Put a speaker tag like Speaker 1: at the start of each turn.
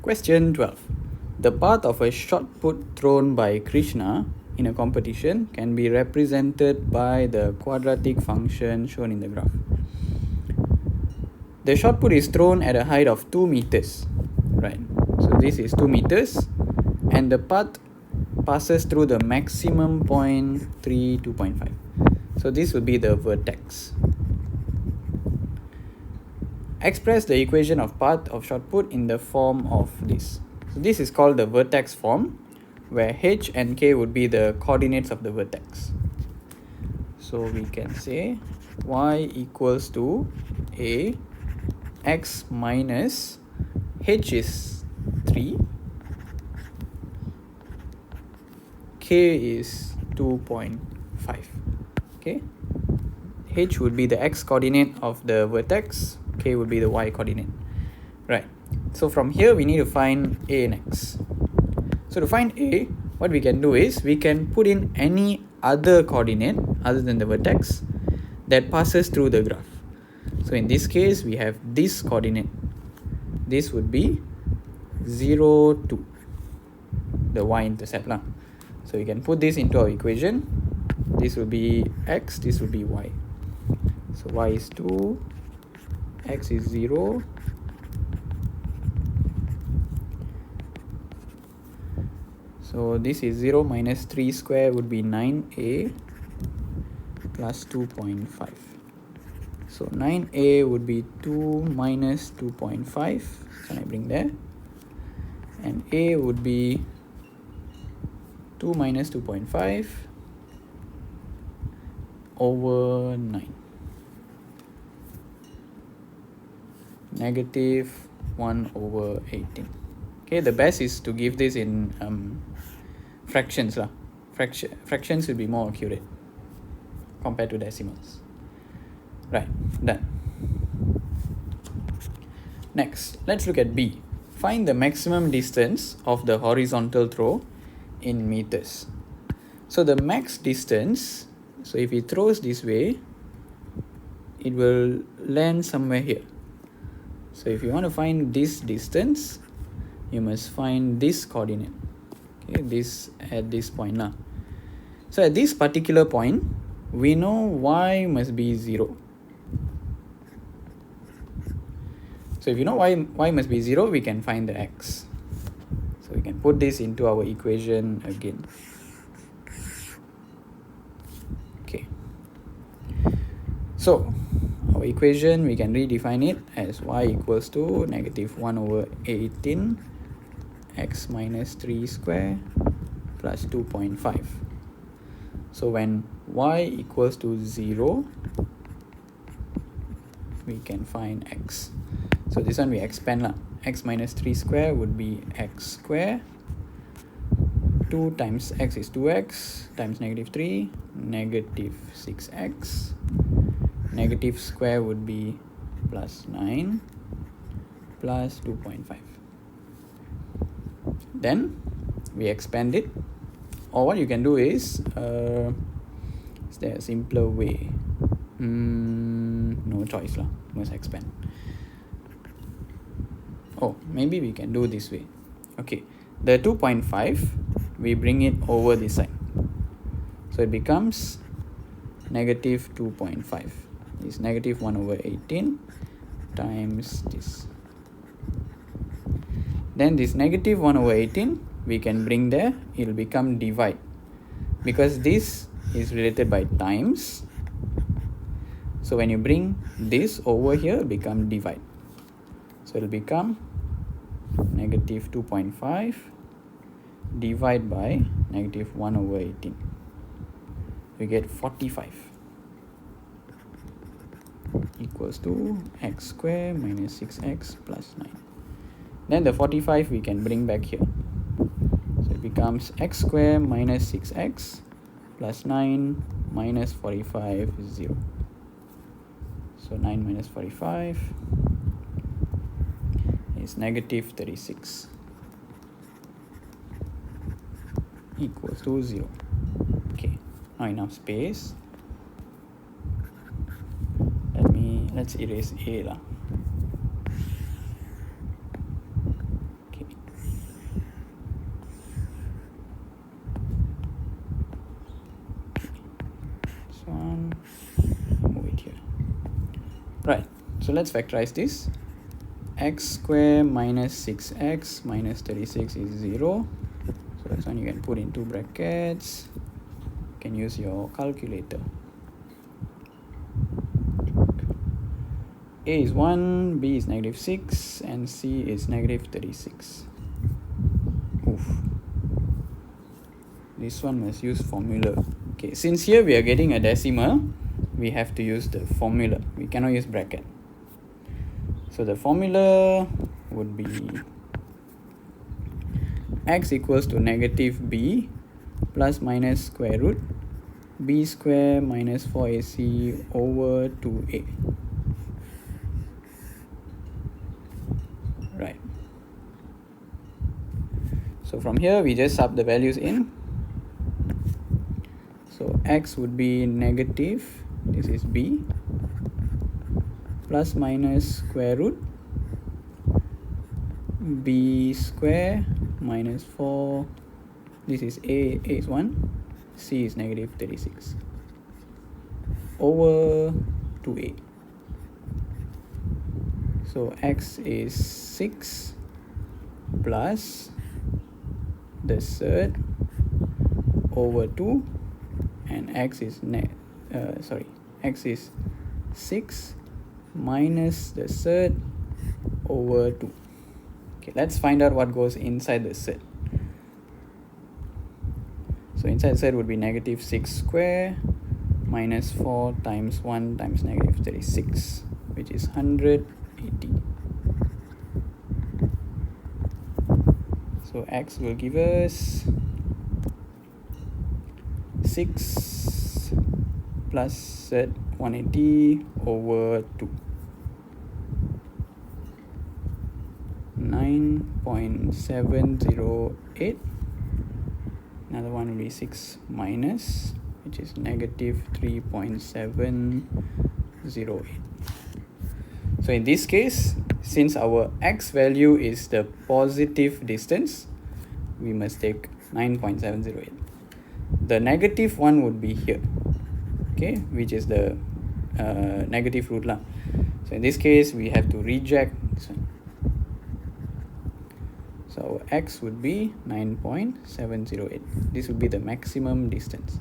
Speaker 1: Question 12. The path of a shot put thrown by Krishna in a competition can be represented by the quadratic function shown in the graph. The shot put is thrown at a height of 2 meters, right? So this is 2 meters, and the path passes through the maximum point 3, 2.5. So this would be the vertex. Express the equation of path of shot put in the form of this. So this is called the vertex form, where h and k would be the coordinates of the vertex. So we can say y equals to a, x minus h is 3, k is 2.5. Okay, h would be the x coordinate of the vertex, k would be the y coordinate, right? So from here we need to find a and x. So to find a, what we can do is we can put in any other coordinate other than the vertex that passes through the graph. So in this case we have this coordinate. This would be 0, 2, the y-intercept lah. So we can put this into our equation. This will be x, this will be y. So y is 2, x is 0, so this is 0 minus 3 square would be 9a plus 2.5. So 9a would be 2 minus 2.5, can I bring there? And a would be 2 minus 2.5 over 9. Negative 1 over 18. Okay, the best is to give this in fractions lah. Fractions will be more accurate compared to decimals. Right, done. Next, let's look at B. Find the maximum distance of the horizontal throw in meters. So the max distance, so if he throws this way, it will land somewhere here. So if you want to find this distance, you must find this coordinate. Okay, this at this point now. So at this particular point, we know y must be 0. So if you know y must be 0, we can find the x. So we can put this into our equation again. Okay. So our equation, we can redefine it as y equals to negative 1 over 18 x minus 3 square plus 2.5. So when y equals to 0, we can find x. So this one we expand lah. X minus 3 square would be x square. 2 times x is 2x times negative 3, negative 6x. Negative square would be plus 9 plus 2.5. Then we expand it, or what you can do is there a simpler way? No choice lah, must expand. Oh, maybe we can do this way. Okay, the 2.5 we bring it over this side, so it becomes negative 2.5 is negative 1 over 18 times this. Then this negative 1 over 18 we can bring there, it will become divide, because this is related by times. So when you bring this over here, it will become divide. So it will become negative 2.5 divide by negative 1 over 18. We get 45 equals to x square minus 6x plus 9. Then the 45 we can bring back here. So it becomes x square minus 6x plus 9 minus 45 is 0. So 9 minus 45 is negative 36 equals to 0. Okay, now enough space. Let's erase a lah. Okay, So let's factorize this. X square minus 6x minus 36 is 0. So that's one you can put into brackets. You can use your calculator. A is 1, B is negative 6, and C is negative 36. Oof. This one must use formula. Okay, since here we are getting a decimal, we have to use the formula. We cannot use bracket. So the formula would be x equals to negative b plus minus square root b square minus 4ac over 2a. Right. So from here we just sub the values in. So x would be negative, this is b, plus minus square root b square minus 4, this is a is 1, c is negative 36, over 2a. So x is 6 plus the third over 2, and x is x is 6 minus the third over 2. Okay, let's find out what goes inside the third. So inside the third would be negative 6 square minus 4 times 1 times negative 36, which is 180. So x will give us 6 plus z 180 over 2. 9.708. Another one will be 6 minus, which is negative 3.708. So in this case, since our x value is the positive distance, we must take 9.708. The negative one would be here, okay, which is the negative root lah. So in this case, we have to reject this one. So our x would be 9.708. This would be the maximum distance.